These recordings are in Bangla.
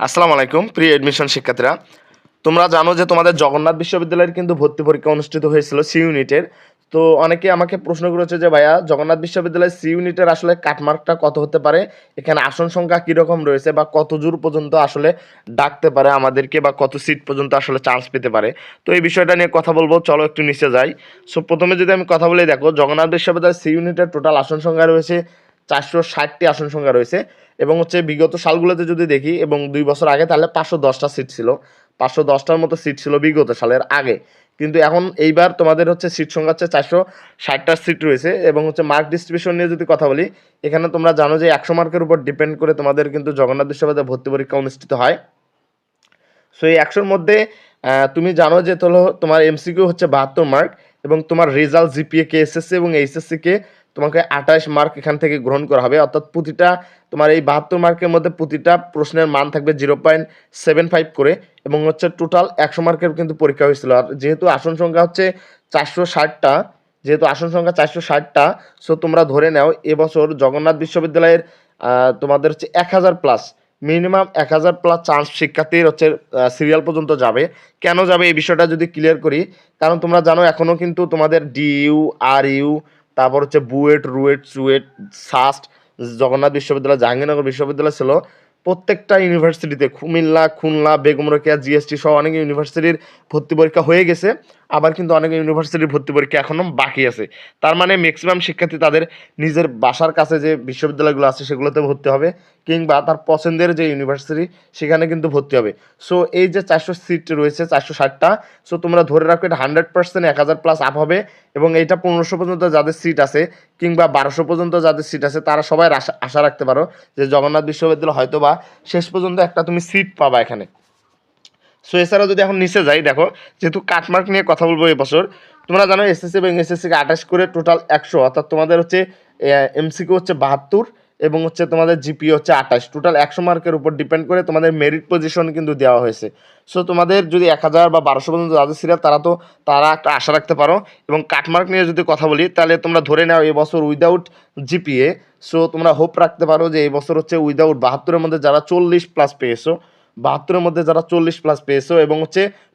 আসসালামু আলাইকুম প্রি এডমিশন শিক্ষার্থীরা, তোমরা জানো যে তোমাদের জগন্নাথ বিশ্ববিদ্যালয়ের কিন্তু ভর্তি পরীক্ষা অনুষ্ঠিত হয়েছিল সি ইউনিটের। তো অনেকে আমাকে প্রশ্ন করেছে যে ভাইয়া জগন্নাথ বিশ্ববিদ্যালয়ের সি ইউনিটের আসলে কাটমার্কটা কত হতে পারে, এখানে আসন সংখ্যা কীরকম রয়েছে বা কত জোর পর্যন্ত আসলে ডাকতে পারে আমাদেরকে বা কত সিট পর্যন্ত আসলে চান্স পেতে পারে। তো এই বিষয়টা নিয়ে কথা বলবো, চলো একটু নিচে যাই। সো প্রথমে যদি আমি কথা বলে দেখো, জগন্নাথ বিশ্ববিদ্যালয়ের সি ইউনিটের টোটাল আসন সংখ্যা রয়েছে 460টি আসন সংখ্যা রয়েছে। এবং বিগত সালগুলোতে যদি দেখি এবং 2 বছর আগে, তাহলে 510টা সিট ছিল, 510টার মতো সিট ছিল বিগত সালের আগে। কিন্তু এখন এইবার তোমাদের সিট সংখ্যা 460টা সিট রয়েছে। এবং মার্ক ডিস্ট্রিবিউশন নিয়ে যদি কথা বলি, এখানে তোমরা জানো যে 100 মার্কের উপর ডিপেন্ড করে তোমাদের কিন্তু জগন্নাথ বিশ্ববিদ্যালয়ে ভর্তি পরীক্ষা অনুষ্ঠিত হয়। সো এই 100-র মধ্যে তুমি জানো যে তোমার এমসিকিউ 72 মার্ক, এবং তোমার রেজাল্ট জিপিএ কে এসএসসি এবং এইচএসসি কে তোমাকে 28 মার্ক এখান থেকে গ্রহণ করা হবে। অর্থাৎ প্রতিটা তোমার এই 72 মার্কের মধ্যে প্রতিটা প্রশ্নের মান থাকবে 0.75 করে। এবং টোটাল 100 মার্কের কিন্তু পরীক্ষা হয়েছিল। আর যেহেতু আসন সংখ্যা 460টা, সো তোমরা ধরে নাও এবছর জগন্নাথ বিশ্ববিদ্যালয়ের তোমাদের 1000 প্লাস, মিনিমাম 1000 প্লাস চান্স শিক্ষার্থীর সিরিয়াল পর্যন্ত যাবে। কেন যাবে এই বিষয়টা যদি ক্লিয়ার করি, কারণ তোমরা জানো এখনও কিন্তু তোমাদের ডিইউ, আরইউ, তারপর বুয়েট, রুয়েট, চুয়েট, সাস্ট, জগন্নাথ বিশ্ববিদ্যালয়, জাহাঙ্গীরনগর বিশ্ববিদ্যালয় ছিল প্রত্যেকটা ইউনিভার্সিটিতে, কুমিল্লা, খুলনা, বেগম রোকেয়া, জিএসটি সহ অনেক ইউনিভার্সিটির ভর্তি পরীক্ষা হয়ে গেছে। আবার কিন্তু অনেক ইউনিভার্সিটির ভর্তি পরীক্ষা এখনও বাকি আছে। তার মানে ম্যাক্সিমাম শিক্ষার্থী তাদের নিজের বাসার কাছে যে বিশ্ববিদ্যালয়গুলো আছে সেগুলোতে ভর্তি হবে, কিংবা তার পছন্দের যে ইউনিভার্সিটি সেখানে কিন্তু ভর্তি হবে। সো এই যে 400 সিট রয়েছে, 460টা, সো তোমরা ধরে রাখো এটা 100% 1000 প্লাস আপ হবে। এবং এইটা 1500 পর্যন্ত যাদের সিট আছে কিংবা 1200 পর্যন্ত যাদের সিট আছে তারা সবাই আশা রাখতে পারো যে জগন্নাথ বিশ্ববিদ্যালয় হয়তো বা শেষ পর্যন্ত একটা তুমি সিট পাবা এখানে। সো এছাড়াও যদি এখন নিচে যাই, দেখো যেহেতু কাটমার্ক নিয়ে কথা বলবো এবছর, তোমরা জানো এসএসসি এবং এসএসসিকে 28 করে টোটাল 100, অর্থাৎ তোমাদের এমসিকিউ 72 এবং তোমাদের জিপিএ 28, টোটাল 100 মার্কের উপর ডিপেন্ড করে তোমাদের মেরিট পজিশন কিন্তু দেওয়া হয়েছে। সো তোমাদের যদি 1000 বা 1200 পর্যন্ত যাদের সিরিয়াল তারা একটা আশা রাখতে পারো। এবং কাটমার্ক নিয়ে যদি কথা বলি, তাহলে তোমরা ধরে নাও এবছর উইদাউট জিপিএ, সো তোমরা হোপ রাখতে পারো যে এই বছর উইদাউট 72-এর মধ্যে যারা 40 প্লাস পেয়েছো, 72-এর মধ্যে যারা 40 প্লাস পেয়েছো এবং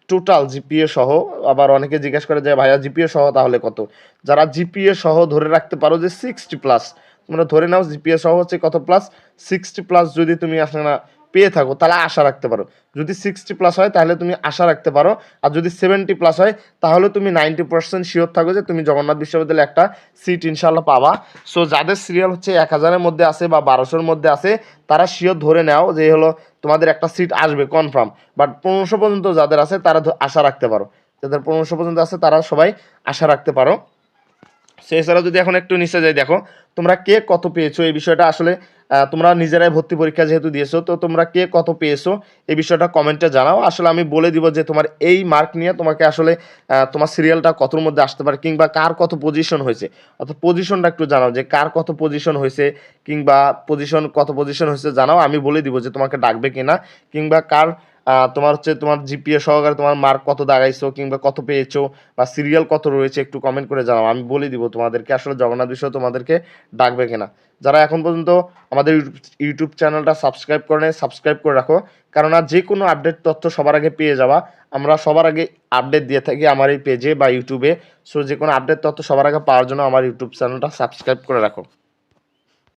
টোটাল জিপিএ সহ, আবার অনেকে জিজ্ঞেস করে যে ভাইয়া জিপিএ সহ তাহলে কত, যারা জিপিএ সহ ধরে রাখতে পারো যে 60 প্লাস, তোমরা ধরে নাও জিপিএ সহ কত প্লাস, 60 প্লাস যদি তুমি আসলে না পেয়ে থাকো তাহলে আশা রাখতে পারো। যদি 60 প্লাস হয় তাহলে তুমি আশা রাখতে পারো, আর যদি 70 প্লাস হয় তাহলে তুমি 90% শিওর থাকো যে তুমি জগন্নাথ বিশ্ববিদ্যালয়ে একটা সিট ইনশাল্লাহ পাবা। সো যাদের সিরিয়াল 1000-এর মধ্যে আছে বা 1200-এর মধ্যে আছে তারা শিওর ধরে নাও যে তোমাদের একটা সিট আসবে কনফার্ম। বাট 1500 পর্যন্ত যাদের আছে তারা আশা রাখতে পারো, যাদের 1500 পর্যন্ত আছে তারা সবাই আশা রাখতে পারো। এছাড়াও যদি এখন একটু নিচে যাই, দেখো তোমরা কে কত পেয়েছো এই বিষয়টা আসলে তোমরা নিজেরাই ভর্তি পরীক্ষা যেহেতু দিয়েছো, তো তোমরা কে কত পেয়েছো এই বিষয়টা কমেন্টে জানাও। আসলে আমি বলে দিব যে তোমার এই মার্ক নিয়ে তোমাকে আসলে তোমার সিরিয়ালটা কতর মধ্যে আসতে পারে, কিংবা কার কত পজিশন হয়েছে, অর্থাৎ পজিশনটা একটু জানাও যে কার কত পজিশন হয়েছে, কিংবা কত পজিশন হয়েছে জানাও। আমি বলে দিব যে তোমাকে ডাকবে কিনা, কিংবা কার তোমার তোমার জিপিএ সহকারে তোমার মার্ক কত দাগাইছো কিংবা কত পেয়েছো বা সিরিয়াল কত রয়েছে একটু কমেন্ট করে জানাও। আমি বলে দিব তোমাদেরকে আসলে জগন্নাথ বিষয় তোমাদেরকে ডাকবে কিনা। যারা এখন পর্যন্ত আমাদের ইউটিউব চ্যানেলটা সাবস্ক্রাইব করে সাবস্ক্রাইব করে রাখো, কেননা যে কোনো আপডেট তথ্য সবার আগে পেয়ে যাওয়া। আমরা সবার আগে আপডেট দিয়ে থাকি আমার এই পেজে বা ইউটিউবে। সো যে কোনো আপডেট তথ্য সবার আগে পাওয়ার জন্য আমার ইউটিউব চ্যানেলটা সাবস্ক্রাইব করে রাখো।